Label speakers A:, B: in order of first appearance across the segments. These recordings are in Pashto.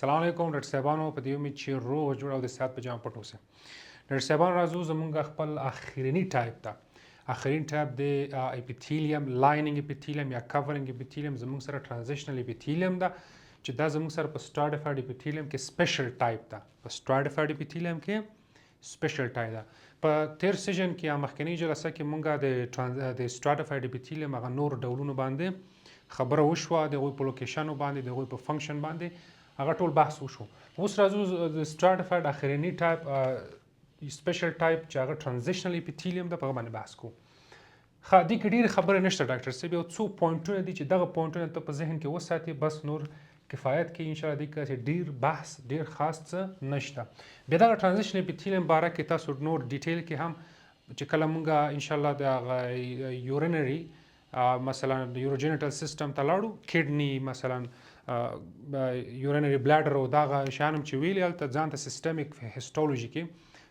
A: السلام علیکم ډاکټر صاحبانو، په دې امید چې روغ جوړ او د صحت په جام پټ اوسئ. ډاکټر صاحبان راځو زمونږ خپل اخرینی ټایپ ته. اخرین ټایپ د اپیتیلیم لاینینګ اپیتیلیم یا کورینګ اپیتیلیم زمونږ سره ترانزیشنل اپیتیلیم ده چې دا زمونږ سره په سټراتیفایډ اپیتیلیم کې سپیشل ټایپ ده. په سټراتیفایډ اپیتیلیم کې سپیشل ټایپ ده. په تیر سیژن کې یا مخکنی جلسه کې مونږه د سټراتیفایډ اپیتیلیم هغه نور ډولونه باندې خبره وشوه، د هغوی په لوکیشنو باندې، د هغوی په فنکشن باندې هغه ټول بحث وشو. اوس راځو د سټراتیفایډ اخرینی ټایپ سپیشل ټایپ چې هغه ترانزیشنل اپیتیلیم ده، په هغه باندې بحث کوو. ښه، دې کې ډېرې خبرې نشته ډاکټر صاحب، یو څو پوینټونه دي چې دغه پوینټونه ته په ذهن کې وساتې، بس نور کفایت کوي انشاءالله. دې کې ډېر بحث ډېر خاص څه نشته. بیا دغه ترانزیشنل اپیتیلیم باره کې تاسو نور ډیټیل کې هم چې کله مونږ انشاءالله د یورینري مثلا یوروجینیټل سیستم ته لاړو، کډنی مثلا یورینري بلاډر او دغه شیان هم چې ویلي، هلته ځان ته سیستمیک هیسټولوژي کې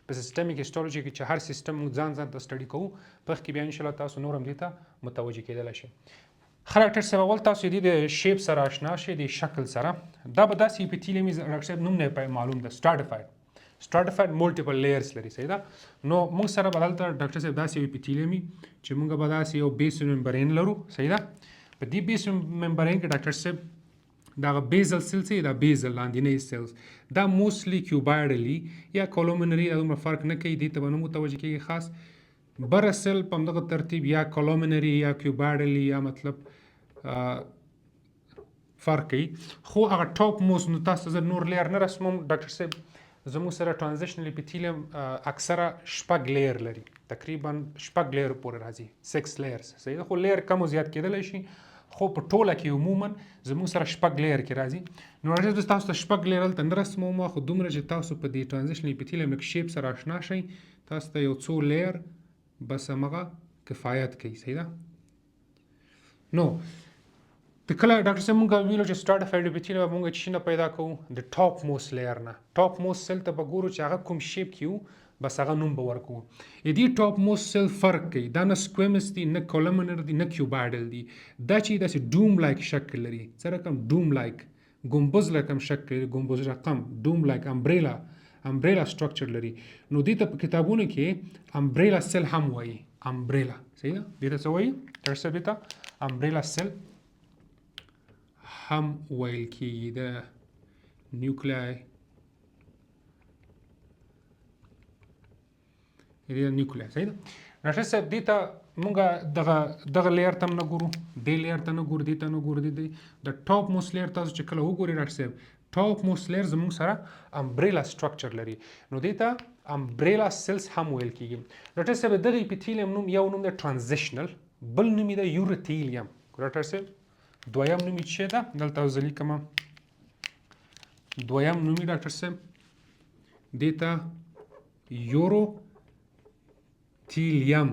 A: په سیستمیک هیسټولوژي کې چې هر سیستم موږ ځان ته سټډي کوو، په هغه کې بیا انشاءالله تاسو نور هم دې ته متوجه کېدلی شئ. ښه ډاکټر صاحب، اول تاسو دې د شیپ سره اشنا شئ، د شکل سره. دا به داسې اپیتیلیم وي، ډاکټر صاحب نوم نه معلوم ده، سټراتیفایډ مولټیپل لیئرز لري، صحیح ده. نو موږ سره به دلته ډاکټر صاحب داسې اپیتیلیم وي چې موږ به داسې یو بیس ممبرین لرو، صحیح ده. په دې بیس ممبرین کې ډاکټر صاحب دا بیزل سیلز دی، دا بیزل لاندینی سیلز دا موستلی کیوبایډلی یا کولومنري، دومره فرق نه کوي، دې ته به نه متوجه کېږي خاص. بره سیل په همدغه ترتیب یا کولومنري یا کیوبایډلی یا مطلب فرق کوي، خو هغه ټاپ موست. نو تاسو زه نور لیر نه رسموم ډاکټر صاحب، زموږ سره ترانزیشنل اپیتیلیم اکثره شپږ لیر لري، تقریبا شپږ لیر پورې راځي، 6 لیئرز، صحیح ده. خو لیر کم او زیات کېدلی شي، خو په ټوله کې عموما زموږ سره شپږ لیر کې راځي. نو راځي تاسو ته شپږ لیر هلته نه رسموم، خو دومره چې تاسو په دې ترانزیشنل اپیتیلیم لږ شیپ سره اشنا شئ، تاسو ته یو څو لیر بس همغه کفایت کوي، صحیح ده. نو د کله ډاکټر صاحب مونږ ویلو چې سټراتیفایډ اپیتیلیم به مونږ چې نه پیدا کوو د ټاپ موست لیر نه. ټاپ موست سیل ته به ګورو چې هغه کوم شیپ کې وو، بس هغه نوم به ورکوو. دې ټاپ موست سیل فرق کوي، دا نه سکویمس دی، نه کولومنر دی، نه کیوبایډل دی. دا چې داسې ډوم لایک شکل لري، څه رقم ډوم لایک ګمبز رقم شکل لري، ګمبز رقم ډوم لایک امبریلا سټرکچر لري. نو دې ته په کتابونو کې امبریلا سیل هم وایي، امبریلا، صحیح ده. دې ته څه وایي ډاکټر صاحب؟ دې ته امبریلا سیل هم ویل کېږي. د نیوکلای صحیح ده. ډاکټر صاحب دې ته مونږ دغه لیر ته هم نه ګورو، دې لیر ته نه ګورو، دې ته نه ګورو. د ټاپ موست لیر تاسو چې کله وګورئ ډاکټر صاحب، ټاپ موست لیر زموږ سره امبریلا سټرکچر لري، نو دې ته امبریلا سیلز هم ویل کېږي. ډاکټر صاحب دغه اپیتیلیم نوم یو نوم د ترانزیشنل، بل نوم یې د یوروتیلیم. ډاکټر صاحب دویم نوم یې څه ده؟ دلته زه لیکم دویم نوم یې ډاکټر صاحب دې ته یوروتیلیم،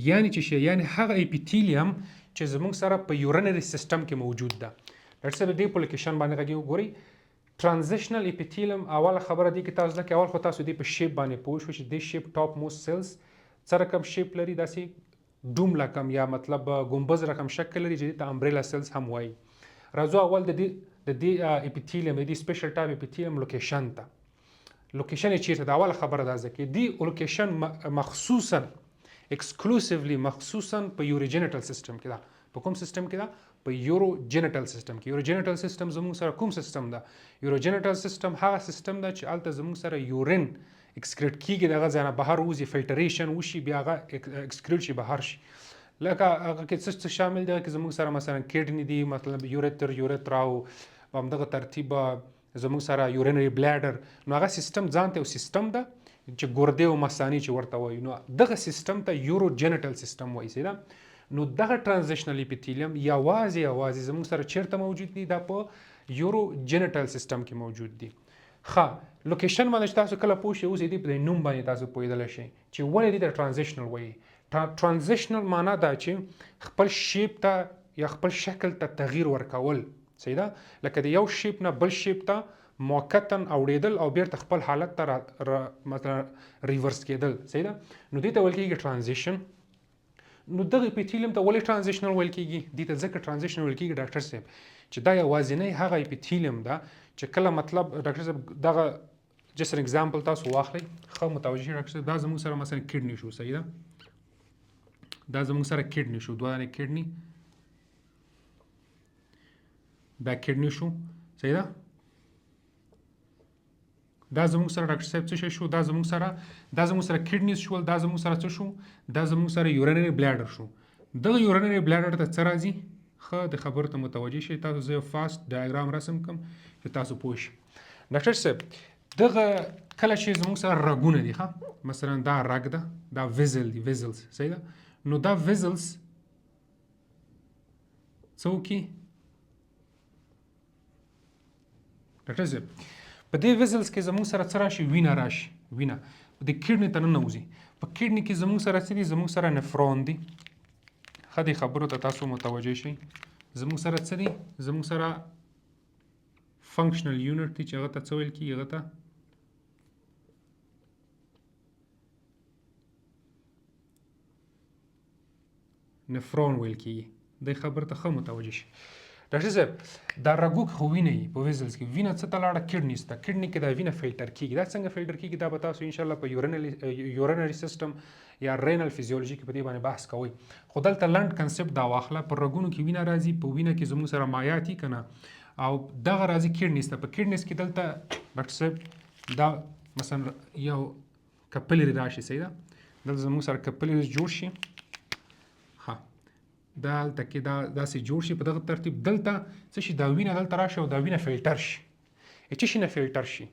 A: یعنی چې شی، یعنی هغه اپیتیلیم چې زموږ سره په یورینري سیستم کې موجود ده. ډاکټر صاحب دې په لوکیشن باندې غږی وګورئ. ترانزیشنل اپیتیلیم اوله خبره دې کې تاسو لکه اول خو تاسو دې په شیپ باندې پوه شو چې دې شیپ ټاپ موست سیلز څه رقم شیپ لري، داسې ډوم رقم یا مطلب ګمبز رقم شکل لري چې دې ته امبریلا سیلز هم وایي. راځو اول د دې اپیتیلیم، د دې سپیشل ټایپ اپیتیلیم لوکیشن ته. لوکیشن یې چیرته ده؟ اوله خبره دا ده چې دې لوکیشن مخصوصا ایکسکلوسیولی مخصوصا په یوروجینیټل سیستم کې ده. په کوم سیستم کې ده؟ په یوروجینیټل سیستم کې. یوروجینیټل سیستم زموږ سره کوم سیستم ده؟ یوروجینیټل سیستم هغه سیستم ده چې هلته زموږ سره یورین اکسکریټ کیږي، دغه ځای نه بهر وځي، فلټریشن وشي، بیا هغه اکسکریټ شي بهر شي. لکه هغه کې څه شامل دی چې زموږ سره مثلا کډنی دی، مطلب یورترا او همدغه ترتیب زموږ سره یورینري بلاډر. نو هغه سیستم ځان ته یو سیستم ده چې ګردې او مثانې چې ورته وایي، نو دغه سیستم ته یوروجینیټل سیستم وایي، صحیح ده. نو دغه ترانزیشنل اپیتیلیم یوازې زموږ سره چیرته موجود دي؟ دا په یوروجینیټل سیستم کې موجود دي. ښه، لوکیشن باندې تاسو کله پوه شئ، اوس دې په نوم باندې تاسو پوهېدلی شئ چې ولې دې ته ترانزیشنل وایي. ترانزیشنل معنا دا چې خپل شیپ ته یا خپل شکل ته تغییر ورکول، صحیح ده. لکه د یو شیپ نه بل شیپ ته موقتا اوړېدل او بیرته خپل حالت ته مثلا ریورس کېدل، صحیح ده. نو دې ته ویل کېږي ترانزیشن. نو دغه اپیتیلیم ته ولې ترانزیشنل ویل کېږي؟ دې ته ځکه ترانزیشنل ویل کېږي ډاکټر صاحب چې دا یوازینی هغه اپیتیلیم ده چې کله مطلب ډاکټر صاحب دغه جست ان اگزامپل تاسو واخلئ ښه متوجه شئ ډاکټر صاحب دا زموږ سره مثلا کډني شو صحیح ده دا زموږ سره کډني شو دوه دانې کډني دا کډني شو صحیح ده دا زموږ سره ډاکټر صاحب څه شی شو دا زموږ سره کډنیز شول دا زموږ سره څه شو دا زموږ سره یورینري بلیډر شو دغه یورینري بلیډر ته څه راځي ښه د خبرو ته متوجه شئ تاسو زه یو فاسټ ډایګرام رسم کوم چې تاسو پوه شئ ډاکټر صاحب دغه کله چې زموږ سره رګونه دي ښه مثلا دا رګ ده دا ویزل دي ویزلز صحیح ده نو دا ویزلز څه وکړي ډاکټر صاحب په دې ویزلز کې زموږ سره څه راشي وینه راشي وینه د کډني ته ننوځي په کډني کې زموږ سره څه دي زموږ سره نفرون دي ښه دې خبرو ته تاسو متوجه شئ زموږ سره څه دي زموږ سره فنکشنل یونټ دي چې هغه ته څه ویل کېږي هغه ته نفرون ویل کېږي دې خبرو ته ښه متوجه شئ ډاکټر صاحب دا رګو خو وینه یي په ویزلز کې وینه څه ته لاړه کډنیز ته کډني کې دا وینه فلټر کېږي دا څنګه فلټر کېږي دا به تاسو انشاءالله په یورینري سیستم یا رینل فیزیولوژي کې په دې باندې بحث کوئ خو دلته لنډ کنسپټ دا واخله په رګونو کې وینه راځي په وینه کې زموږ سره مایعات دي که نه او دغه راځي کډنیز ته په کډنیز کې دلته ډاکټر صاحب دا مثلا یو کپلري راشي صحیح ده دلته زموږ سره کپلري جوړ شي دلته کې دا داسې جوړ شي په دغه ترتیب دلته څه شي دا وینه دلته راشي او دا وینه فلټر شي څه شي نه فلټر شي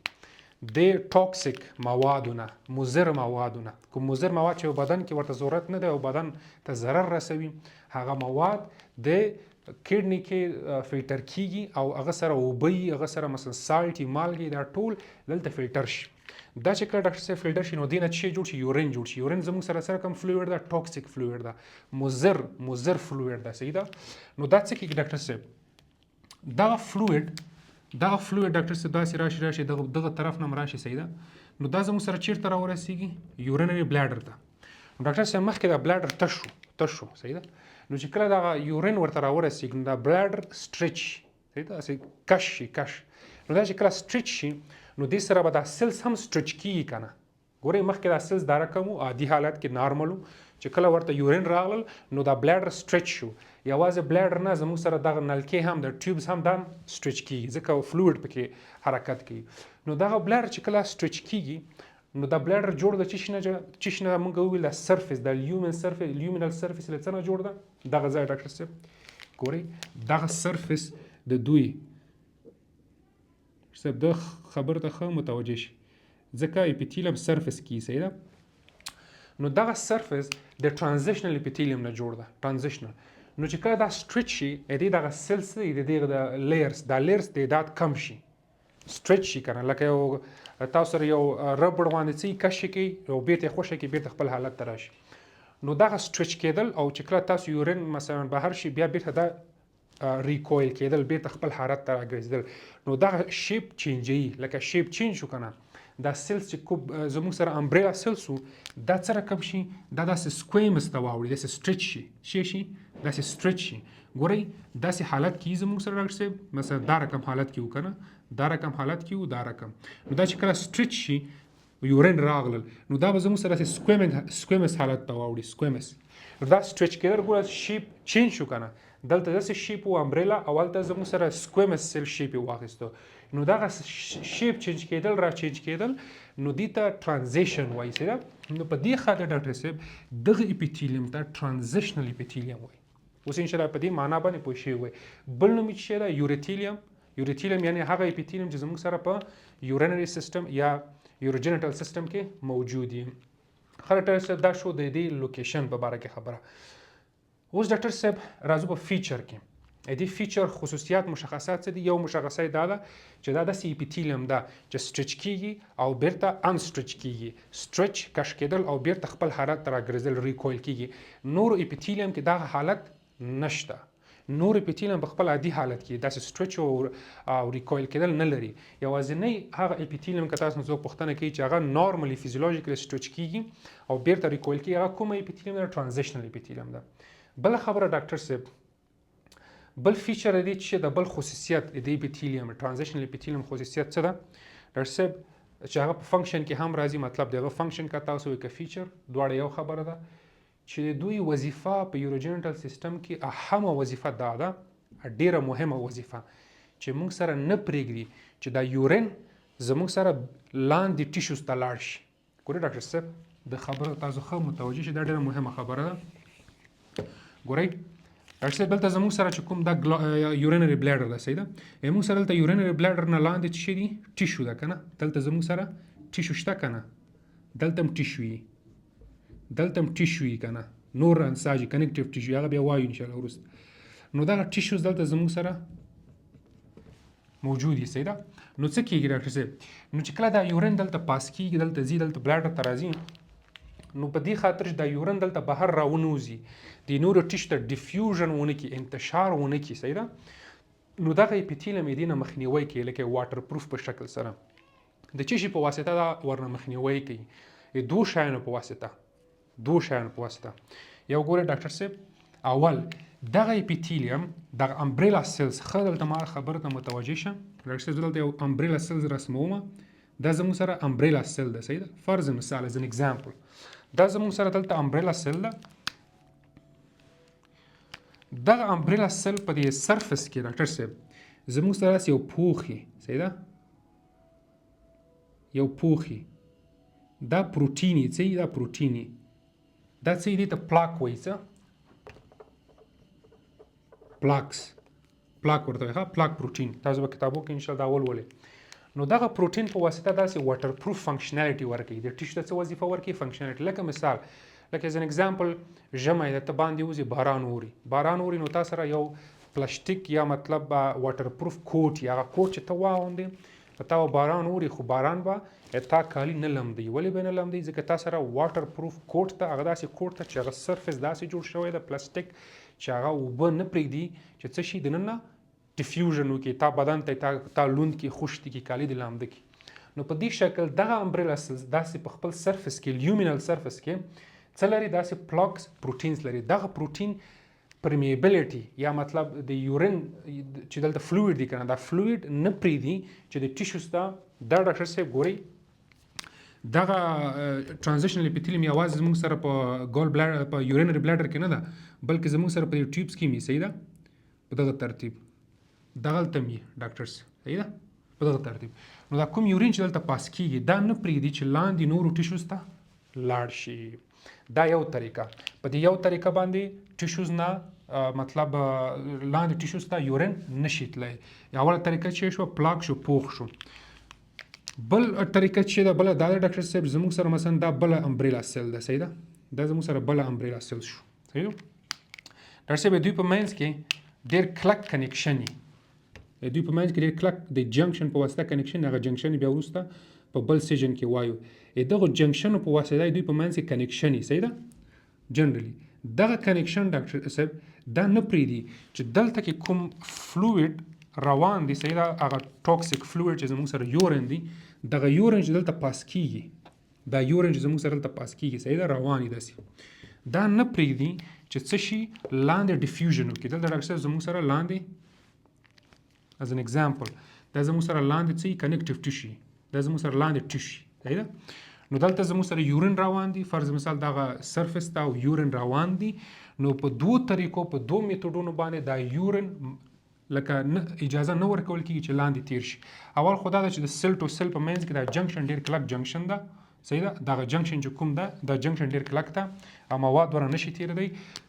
A: د ټاکسیک موادونه مضر موادونه کوم مضر مواد چې بدن کې ورته ضرورت نه دی او بدن ته ضرر رسوي هغه مواد د کډني کې فلټر کیږي او هغه سره اوبه هغه سره مثلا سالټي مالګې دا ټول دلته فلټر شي دا چې کله ډاکټر صاحب فلټر شي نو دې نه څه جوړ شي یورین جوړ شي یورین زموږ سره کوم فلویډ ده ټاکسیک فلویډ ده مضر فلویډ ده صحیح ده نو دا څه کېږي ډاکټر صاحب دغه فلویډ ډاکټر صاحب داسې راشي دغه طرف نه راشي صحیح ده نو دا زموږ سره چیرته راورسیږي یورینري بلیډر ته ډاکټر صاحب مخکې دا بلیډر تش شو صحیح ده نو چې کله دغه یورین ورته راورسیږي نو دا بلیډر سټریچ صحیح ده داسې کش نو دا چې کله سټریچ شي نو دې سره به دا سیلز هم سټریچ کیږي که نه ګورئ مخکې دا سیلز دا رقم و عادي حالت کې نارمل و چې کله ورته یورین راغلل نو دا بلیډر سټریچ شو یوازې بلیډر نه زموږ سره دغه نلکې هم د ټیوبز هم دا سټریچ کیږي ځکه فلویډ پکې حرکت کوي نو دغه بلیډر چې کله سټریچ کیږي نو دا بلیډر جوړ د څه شي نه موږ وویل د سرفیس د لیومینل سرفیس له څه نه جوړ ده دغه ځای ډاکټر صاحب ګورئ دغه سرفیس د دوی صاحب د خبرو ته ښه متوجه شي ځکه اپیتیلیم سرفیس کې صحیح ده نو دغه سرفیس د ټرانزیشنل اپیتیلیم نه جوړ ده ټرانزیشنل نو چې کله دا سټریچ شي دغه سیلز د دغه لیرز دا لیرز تعداد کم شي سټریچ شي کنه لکه یو تاسو سره یو ربړ باندې څه کش کوي او بیرته خوشی کې بیرته خپل حالت ته راشي نو دغه سټریچ کېدل او چې کله تاسو یورین مثلا بهر شي بیا بیرته دا ریکویل کېدل بیرته خپل حالت ته راګرځېدل نو دغه شیپ چینجوي لکه شیپ چینج شو کنه دا سیلز چې زموږ سره امبریلا سیلز وو دا څه رقم شي دا داسې سکویمس ته واوړي داسې سټریچ شي داسې سټریچ شي ګورئ داسې حالت کې زموږ سره ډاکټر صاحب مثلا دا رقم حالت کې وو که نه دا رقم حالت کې وو دا رقم نو دا چې کله سټریچ شي یورین راغلل نو دا به زموږ سره داسې سکویمس حالت ته واوړي سکویمس نو دا سټریچ کېدل ګوره شیپ چینج شو که نه دلته داسې شیپ و امبریلا او هلته زموږ سره سکویمس سیل شیپ یې واخیستو نو دغه شیپ چینج کېدل نو دې ته ټرانزیشن وایي صحیح ده نو په دې خاطر ډاکټر صاحب دغه اپیتیلیم ته ټرانزیشنل اپیتیلیم وایي اوس انشاءالله په دې معنا باندې پوه شوي وای بل نوم یې څه ده یوريتیلیم یعنې هغه اپیتیلیم چې زموږ سره په یورینري سیستم یا یوروجینیټل سیستم کې موجود دي ډاکټر صاحب دا شو د دې لوکیشن په باره کې خبره اوس ډاکټر صاحب راځو په فیچر کې دې فیچر خصوصیات مشخصات څه دي یو مشخصه دا ده چې دا داسې اپیتیلیم ده چې سټریچ کیږي او بیرته ان سټریچ کیږي سټریچ کش کېدل او بیرته خپل حالت ته راګرځېدل ریکویل کیږي نور اپیتیلیم کې دا حالت نشته نور اپیتیلیم په خپل عادي حالت کې داسې سټریچ او ریکویل کېدل نه لري یوازینی هغه اپیتیلیم که تاسو څوک پوښتنه کوي چې هغه نارملی فیزیولوژیکلی سټریچ کیږي او بیرته ریکویل کیږي هغه کومه اپیتیلیم ده ټرانزیشنل اپیتیلیم ده بله خبره ډاکټر صاحب بل فیچر دی چې د بل خصوصیت د اپیتیلیوم ترانزیشنل اپیتیلیوم خصوصیت څه ده ډاکټر صاحب چې هغه په فنکشن کې هم راځي مطلب دغه فنکشن کا تاسو وی ک فیچر دواړه یو خبره ده چې دوی وظیفه په یوروجینټل سیستم کې اهمه وظیفه دا ده ډیره مهمه وظیفه چې موږ سره نه پرېږدي چې دا یورین زموږ سره لاندې ټیشوز ته لاړ شي ګورئ ډاکټر صاحب د خبره تاسو ښه متوجه شئ دا ډیره مهمه خبره ده ګورئ ډاکټر صاحب دلته زموږ سره چې کوم دا یورینري بلیډر ده صحیح ده موږ سره دلته یورینري بلیډر نه لاندې څه شي دي ټیشو ده که نه دلته زموږ سره ټیشو شته که نه دلته هم ټیشو وي دلته هم ټیشو وي که نه نور انساجي کنیکټیو ټیشو هغه بیا وایو انشاءالله وروسته نو دغه ټیشوز دلته زموږ سره موجود دي صحیح ده نو څه کېږي ډاکټر صاحب نو چې کله دا یورین دلته پاس کېږي دلته ځي دلته بلیډر ته راځي نو په دې خاطر چې دا یورین دلته بهر راونوځي د نورو ټیشو ته ډیفیوژن ونه کړي انتشار ونه کړي صحیح ده نو دغه اپیتیلیوم یې دې نه مخنیوی کوي لکه واټر پروف په شکل سره د څه شي په واسطه دا ورنه مخنیوی کوي دوه شیانو په واسطه یو ګوره ډاکټر صاحب اول دغه اپیتیلیوم دغه امبریلا سیلز ښه دلته ما خبره ته متوجه شه ډاکټر صاحب دلته یو امبریلا سیلز رسمومه دا زموږ سره امبریلا سیل ده صحیح ده فرض مثال از ان اگزامپل دا زموږ سره دلته امبریلا سیل ده دغه امبریلا سیل په دې سرفس کې ډاکټر صاحب زموږ سره یو پوخي صحیح ده یو پوخي دا پروتینی څه دا پروتینی دا څه دې ته پلاک وایي څه پلاک ورته وایي پلاک پروتین تاسو به کتابو کې انشاءالله دا ولولئ نو دغه پروتین په واسطه داسې واټر پروف فنکشنالټي ورکوي د ټیشو ته څه وظیفه ورکوي فنکشنالټي لکه مثال لکه از ان اگزامپل ژمی ده ته باندې وځي باران اوري نو تا سره یو پلاستیک یا مطلب واټر پروف کوټ یا هغه کوټ چې ته واغوندې په تا باران اوري خو باران به تا کالي نه لمدوي ولې به نه لمدوي ځکه تا سره واټر پروف کوټ ته هغه داسې کوټ ته چې هغه سرفس داسې جوړ شوی ده پلاستیک چې هغه اوبه نه پرېږدي چې څه شي دننه ډیفیوژن وکړي تا بدن ته تا لوند کړي خشک کړي کالي دې لامده کړي نو په دې شکل دغه امبریلا سیلز داسې په خپل سرفس کې لیومینل سرفس کې څه لري داسې پلاکس پروتینز لري دغه پروتین پرمیبلیټي یا مطلب د یورین چې دلته فلویډ دی که نه دا فلویډ نه پرېږدي چې د ټیشوز ته دا ډاکټر صاحب ګورئ دغه ترانزیشنل اپیتیلیوم یوازې زموږ سره په ګول بلیډر په یورینري بلیډر کې نه ده بلکې زموږ سره په دې ټیوبس کې مې صحیح ده په دغه ترتیب دغلته مې ډاکټرس صحیح ده په دغه ترتیب نو دا کوم یورین چې دلته پاس کېږي دا نه پرېږدي چې لاندې نورو ټیشوز ته لاړ شي دا یو طریقه په دې یو طریقه باندې ټیشوز نه مطلب لاندې ټیشوز ته یورین نشي تللی اوله طریقه چې شو پلاک شو پوخ شو بل طریقه چې ده بله دا ده ډاکټر صاحب زموږ سره مثلا دا بله امبریلا سیل ده صحیح ده دا زموږ سره بله امبریلا سیل شو صحیح ده ډاکټر صاحب دوی په منځ کې ډېر کلک کنیکشن دوی په منځ کې ډېر کلک د جنکشن په واسطه کنیکشن هغه جنکشن بیا وروسته په بل سیژن کې وایو دغه جنکشنو په واسطه دوی په منځ کې کنیکشن صحیح ده جنرالي دغه کنیکشن ډاکټر صاحب دا نه پرېږدي چې دلته کې کوم فلویډ روان دي صحیح ده هغه ټاکسیک فلویډ چې زموږ سره یورین دي دغه یورین چې دلته پاس کېږي دا یورین چې زموږ سره دلته پاس کېږي صحیح ده روان دي داسې دا نه پرېږدي چې څه شي لاندې ډیفیوژن وکړي دلته ډاکټر صاحب زموږ سره لاندې از ان اگزامپل دا زموږ سره لاندې څه کنیکټیو ټیشي دا زموږ سره لاندې ټیشي صحیح ده نو دلته زموږ سره یورین روان دي فرض مثال دغه سرفس ته او یورین روان دي نو په دوه طریقو په دوه میتودونو باندې دا یورین لکه اجازه نه ورکول کېږي چې لاندې تیر شي اول خو دا ده چې د سیل ټو سیل په منځ کې دا جنکشن ډېر کلک جنکشن ده صحیح ده دغه جنکشن چې کوم ده دا جنکشن ډېر کلک ده او مواد ورنه نشي تېرېدی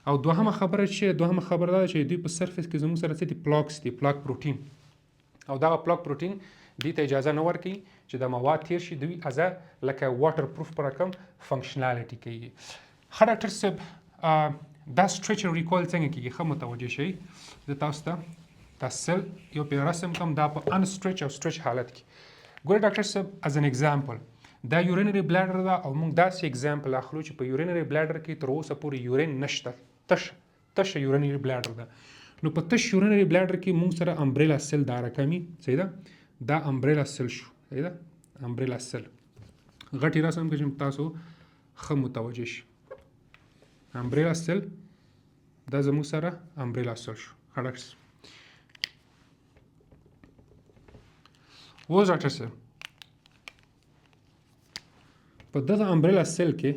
A: او دوهمه خبره دا ده چې دوی په سرفس کې زموږ سره څه دي پلاکس دي پلاک پروتین او دغه پلاک پروتین دې ته اجازه نه ورکوي چې د مواد تیر شي دوی ازه لکه واټر پروف په رقم فنکشنالټي کوي ښه ډاکټر صاحب دا سټرچ ریکول څنګه کېږي ښه متوجه شئ زه تاسو ته دا سیل یو پې رسم کوم دا په ان سټرچ او سټرچ حالت کې ګورئ ډاکټر صاحب از ان اگزامپل دا یورینري بلیډر ده او موږ داسې اگزامپل اخلو چې په یورینري بلیډر کې تر اوسه پورې یورین نشته تشه یورینري بلیډر ده نو په تش یورینري بلیډر کې موږ سره امبریلا سیل دا رقمي صحیح ده دا امبریلا سیل شو صحیح ده امبریلا سیل غټي رسم کې چې تاسو ښه متوجه شئ امبریلا سیل دا زموږ سره امبریلا سیل شو ښه ډاکټر اوس ډاکټر صاحب په دغه امبریلا سیل کې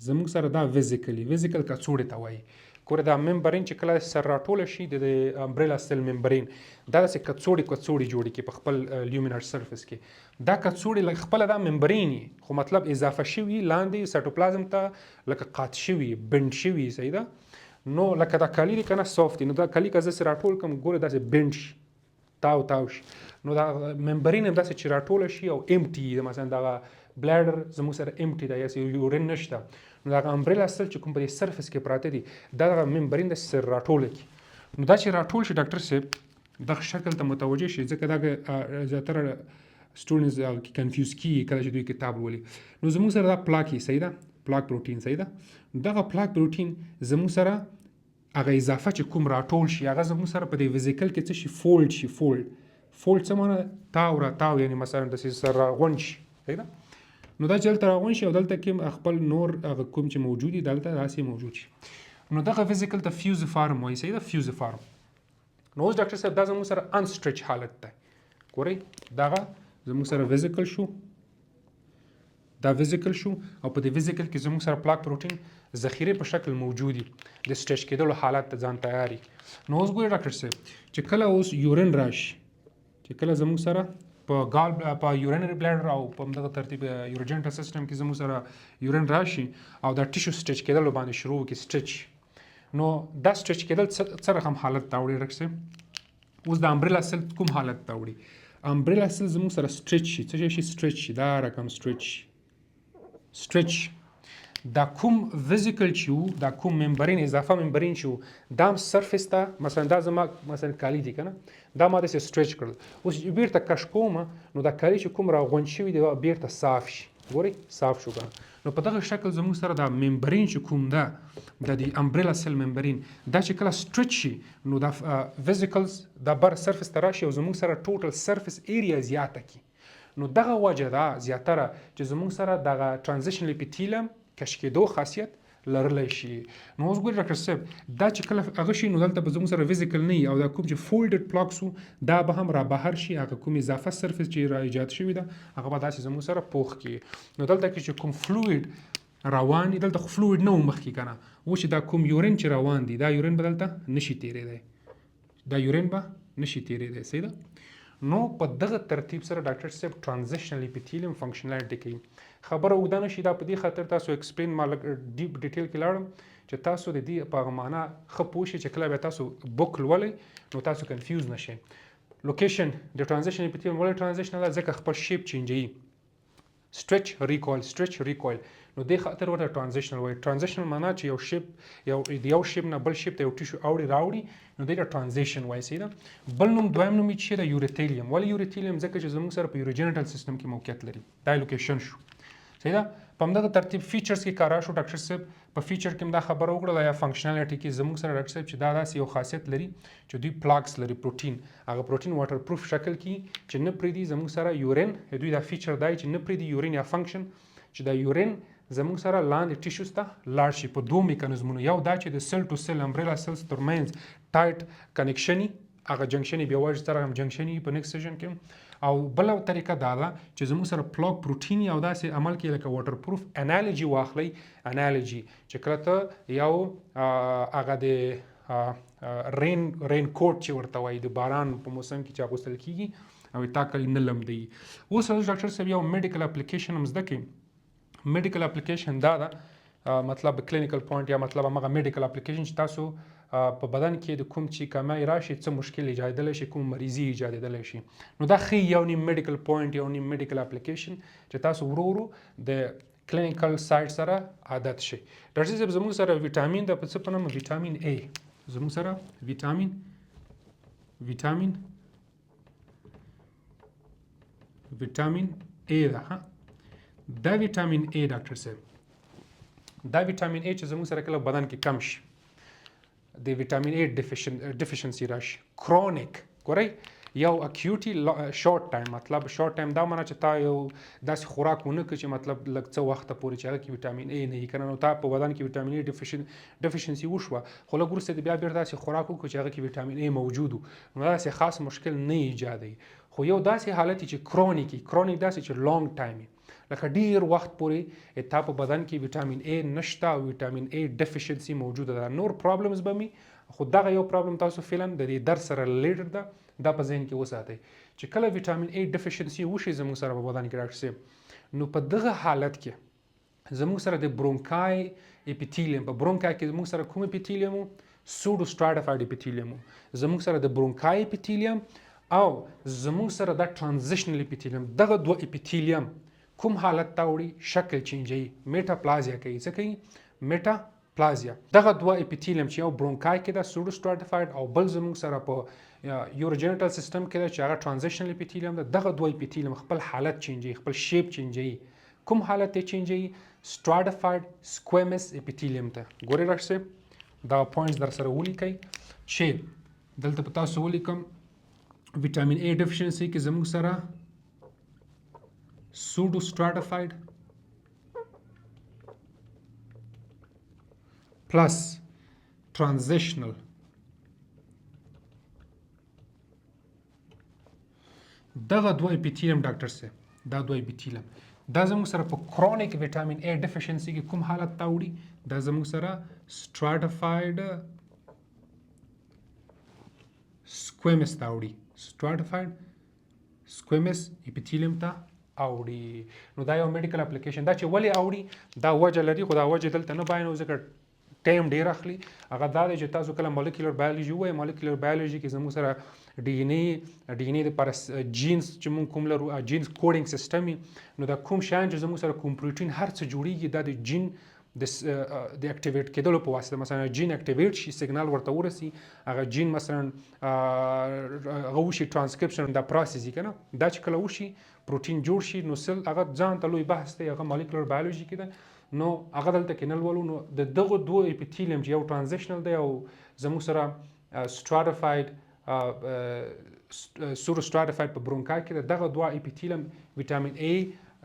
A: زموږ سره دا ویزیکل کڅوړې ته وایي. ګوره دا ممبرین چې کله سر راټوله شي د امبریلا سیل ممبرین دا داسې کڅوړې جوړې کې په خپل لیومینر سرفس کې. دا کڅوړې لکه خپله دا ممبرین خو مطلب اضافه شوي لاندې سایټوپلازم ته لکه قات شوي بند شوي. صحیح ده؟ نو لکه دا کالي دی که نه سافت دی، نو دا کالي که زه سې راټول کړم ګوره داسې بند شي تاو شي. نو دا ممبرین هم داسې چې راټوله شي او امټي مثلا دغه بلیډر زموږ سره امټي ده یا یورین نشته، نو دا امبریلا سیل چې کوم په دې سرفس کې پراته دي دا دغه ممبرین د سر راټوله کی. نو دا چې راټول شي ډاکټر صاحب دغه شکل ته متوجه شي، ځکه دا زیاتره سټوډنټس کنفیوز کیږي کله چې دوی کتاب لولي. نو زموږ سره دا پلاک صحیح ده، پلاک پروتین صحیح ده. دغه پلاک پروتین زموږ سره هغه اضافه چې کوم راټول شي هغه زموږ سره په دې ویزیکل کې څه شي فولډ شي. فولډ څه معنی؟ تاو یعنی مثلا د سر راغونډ شي. صحیح ده؟ نو دا چې دلته راغونډ شي او دلته کې خپل نور هغه کوم چې موجود دي دلته داسې موجود شي. نو دغه ویزیکل ته فیوزیفارم وایي. صحیح ده؟ فیوزیفارم. نو اوس ډاکټر صاحب دا زموږ سره انسټریچ حالت دی. ګورئ دغه زموږ سره ویزیکل شو، دا ویزیکل شو او په دې ویزیکل کې زموږ سره پلاک پروتین ذخیره په شکل موجود دي د سټریچ کېدلو حالت ته ځان تیاري. نو اوس ګورئ ډاکټر صاحب چې کله اوس یورین راشي، چې کله زموږ سره په یورینري بلیډر او په دغه ترتیب یوروجنټل سیستم کې زموږ سره یورین راشي او دا ټیشو سټریچ کېدل باندې شروع وکړي سټریچ، نو دا سټریچ کېدل څه رقم حالت ته وړي ډاکټر صاحب؟ اوس د امبریلا سیل کوم حالت ته وړي؟ امبریلا سیل زموږ سره سټریچ شي. څه شي؟ سټریچ شي. دا رقم سټریچ دا کوم ویزیکل چې وو، دا کوم ممبرین اضافه ممبرین چې وو دا هم سرفیس ته مثلا دا زما مثلا کالي دي که نه، دا ما داسې سټریچ کړل. اوس بیرته کش کوم نو دا کالي چې کوم راغونډ شوي دی بیرته صاف شي. ګورئ صاف شو که نه. نو په دغه شکل زموږ سره دا ممبرین چې کوم ده د دې امبریلا سیل ممبرین دا چې کله سټریچ شي نو دا ویزیکلز دا بر سرفیس ته راشي او زموږ سره ټوټل سرفیس ایریا زیاته کی. نو دغه وجه ده زیاتره چې زموږ سره دغه ترانزیشنل اپیتیلیم کش کېدو خاصیت لرلی شي. نو اوس ګورئ ډاکټر صاحب دا چې کله هغه شي نو دلته به زموږ سره ویزیکل نه وي او دا کوم چې فولډډ پلاکس وو دا به هم را بهر شي. هغه کوم اضافه سرفیس چې را ایجاد شوي ده هغه به داسې زموږ سره پوښ کړي. نو دلته کې چې کوم فلویډ روان دي دلته خو فلویډ نه و مخکې که نه، اوس چې دا کوم یورین چې روان دي دا یورین به دلته نشي تېرېدی، دا یورین به نشي تېرېدی. صحیح ده؟ نو په دغه ترتیب سره ډاکټر صاحب ترانزیشنل اپیتیلیم فنکشنالیټي کوي. خبره اوږده نه شي دا په دې خاطر تاسو ایکسپلین ما لږ ډیپ ډیټیل کې لاړم چې تاسو د دې په هغه معنا ښه پوه شئ چې کله بیا تاسو بک لولئ نو تاسو کنفیوز نه شئ. لوکیشن د ترانزیشن اپیتیلیم ولې ترانزیشنل ده؟ ځکه خپل شیپ چینجوي. سټریچ ریکوایل نو دې خاطر ورته ترانزیشنل وایي. ترانزیشنل معنا چې یو شیپ نه بل شیپ ته یو ټیشو راوړي نو دې ته ترانزیشن وایي. صحیح ده؟ بل نوم دویم نوم یې چې ده یوریتیلیم. ولې یوریتیلیم؟ ځکه چې زموږ سره په یوروجنټل سیستم کې موقعیت لري. دا لوکیشن شو. صحیح ده؟ په همدغه ترتیب فیچرز کې کار شو ډاکټر صاحب. په فیچر کې هم دا خبره وکړله یا فنکشنالیټي کې زموږ سره ډاکټر صاحب چې دا داسې یو خاصیت لري چې دوی پلاکس لري پروټین، هغه پروټین واټر پروف شکل کې چې نه پرېږدي زموږ سره یورین. دوی دا فیچر دی چې نه پرېږدي یورین یا فنکشن چې دا یورین زموږ سره لاندې ټیشوز ته لاړ شي په دوه میکانیزمونو. یو دا چې د سیل ټو سیل امبریلا سیلز ترمنځ ټایټ کنیکشن هغه جنکشن بیا وایي سره هم جنکشن په نیکسټ سیشن کې، او بل طریقه دا ده چې زموږ سره پلاک پروټین او داسې عمل کې لکه واټر پروف انالوجي واخلئ. انالوجي چې کله ته یو هغه د رین کوټ چې ورته وایي د باران په موسم کې چې اغوستل کېږي او تا کلی نه لمدوي. اوس ډاکټر صاحب یو میډیکل اپلیکیشن هم زده کړئ. میډیکل اپلیکیشن دا ده مطلب کلینیکل پوینټ یا مطلب هغه میډیکل اپلیکیشن چې تاسو په بدن کې د کوم چې کمی راشي څه مشکل ایجادولی شي، کوم مریضي ایجادولی شي، نو دا ښه یو نیم میډیکل پوینټ یو نیم میډیکل اپلیکیشن چې تاسو ورو ورو د کلینیکل سایډ سره عادت شي. ډاکټر صاحب زموږ سره ویټامین ده په څه په نوم ویټامین ای. زموږ سره ویټامین ای ده. دا ویټامین ای ډاکټر صاحب دا ویټامین ای چې زموږ سره کله بدن کې کم شي د ویټامین ای ډیفیشنسي راشي کرونیک. ګورئ یو اکیوټي شارټ ټایم، مطلب شارټ ټایم دا معنی چې تا یو داسې خوراک ونه کړي چې مطلب لږ څه وخته پورې چې هغه کې ویټامین ای نه وي که نه، نو تا په بدن کې ویټامین ای ډیفیشنسي وشوه خو لږ وروسته بیا بیرته داسې خوراک وکړو چې هغه کې ویټامین ای موجود و، نو داسې خاص مشکل نه ایجادوي. خو یو داسې حالت چې کرونیک داسې چې لانګ ټایم لکه ډیر وخت پورې تا په بدن کې ویټامین A نشته او ویټامین A ډیفیشنسي موجوده ده. نور پرابلمز به می خو دغه یو پرابلم تاسو فعلا د دې درس سره ریلیټډ ده دا په ذهن کې وساتئ چې کله ویټامین A ډیفیشنسي وشي زموږ سره په بدن کې ډاکټر صاحب نو په دغه حالت کې زموږ سره د برونکای اپیتیلیوم په برونکای کې زموږ سره کوم اپیتیلیوم سودو سټراتیفاید اپیتیلیوم زموږ سره د برونکای اپیتیلیوم او زموږ سره د ترانزیشنل اپیتیلیوم دغه دوه اپیتیلیوم کوم حالت ته وړي شکل چینجوي میټاپلازیا کوي څه کوي میټاپلازیا دغه دوه اپیتیلیوم چې یو برونکای کې د سودو سټراتیفاید او بل زموږ سره په یوروجینیټل سیستم کې د چې هغه ترانزیشنل اپیتیلیوم ده دغه دوه اپیتیلیوم خپل حالت چینجوي خپل شیپ چینجوي کوم حالت ته چینجوي سټراتیفاید سکویمس اپیتیلیوم ته ګورئ ډاکټر صاحب دا پوینټس در سره ولیکئ چې دلته په تاسو ولیکم ویټامین A ډیفیشنسي کې زموږ سره pseudo stratified plus transitional دغه دوه اپیتیلیوم ډاکټر صاحب دا دوه اپیتیلیوم دا زموږ سره په کرونیک ویټامین A ډیفیشنسي کې کوم حالت ته وړي دا زموږ سره stratified squamous ته وړي stratified squamous epithelium ته اوړي نو دا یو میډیکل اپلیکیشن دا چې ولې اوړي دا وجه لري خو دا وجه دلته نه بیانوم ځکه ټایم ډیر اخلي هغه دا دی چې تاسو کله مالیکولر بایولوژي وایي مالیکولر بایولوژي کې زموږ سره ډي ان اے دپاره جینز چې موږ کوم لرو جینز کوډینګ سیسټم نو دا کوم شیان چې زموږ سره کوم پروټین هر څه جوړیږي دا د جین د اکټیویټ کېدلو په واسطه مثلا جین اکټیویټ شي سیګنال ورته ورسي هغه جین مثلا هغه وشي ترانسکرپشن دا پروسس یې کنه دا چې کله وشي پروټین جوړ شي نو سل هغه ځان ته لوی بحث دی هغه مالیکولر بایولوژي کې ده نو هغه دلته کې نه لولو نو د دغه دوه اپیتیلیوم چې یو ترانزیشنل دی او زموږ سره سټراتیفاید سورو سټراتیفاید په برونکای کې دغه دوه اپیتیلیوم ویټامین A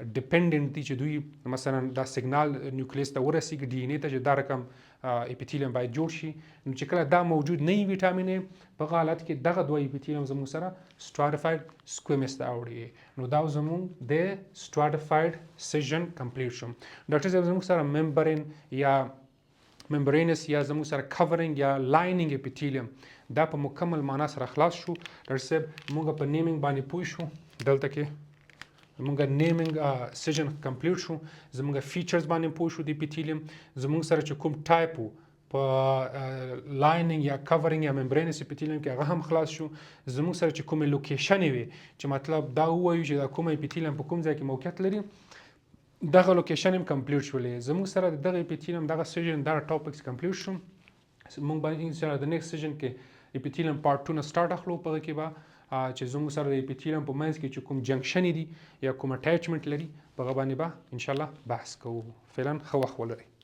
A: ډیپندنت دي چې دوی مثلا دا سیګنال نیوکلیس ته ورسیږي ډي ان اے ته چې دا رقم اپیتیلیوم باید جوړ شي نو چې کله دا موجود نه وي ویټامین A په حالت کې دغه دوه اپیتیلیوم زموږ سره سټراتیفاید سکویمس ته اوړي نو دا زموږ د سټراتیفاید سیژن کمپلیټ شو ډاکټر صاحب زموږ سره ممبرین یا ممبرینس یا زموږ سره کورینګ یا لایننګ اپیتیلیوم دا په مکمل معنا سره خلاص شو ډاکټر صاحب موږ په نیمینګ باندې پوه شو دلته کې زمونږ نیمینګ سیژن کمپلیټ شو زمونږ فیچرز باندې پوه شو د اپیتیلیوم زمونږ سره چې کوم ټایپ په لایننګ یا کورینګ یا ممبرینس اپیتیلیوم کې هغه هم خلاص شو زمونږ سره چې کومې لوکیشن وي چې مطلب دا ووایو چې دا کوم اپیتیلیوم په کوم ځای کې موقعیت لري دغه لوکیشن هم کمپلیټ شولې زمونږ سره دغه اپیتیلیوم دغه سیژن دا ټاپکس کمپلیټ شو مونږ باندې ان شاء الله د نیکست سیژن کې اپیتیلیوم پارت 2 نه سٹارټ اخلو په کې به چې زموږ سره د اپیتیلیوم په منځ کې چې کوم جنکشن دي یا کوم اټیچمنټ لري په هغه باندې به ان شاء الله بحث کوو فعلا ښه وخت ولرئ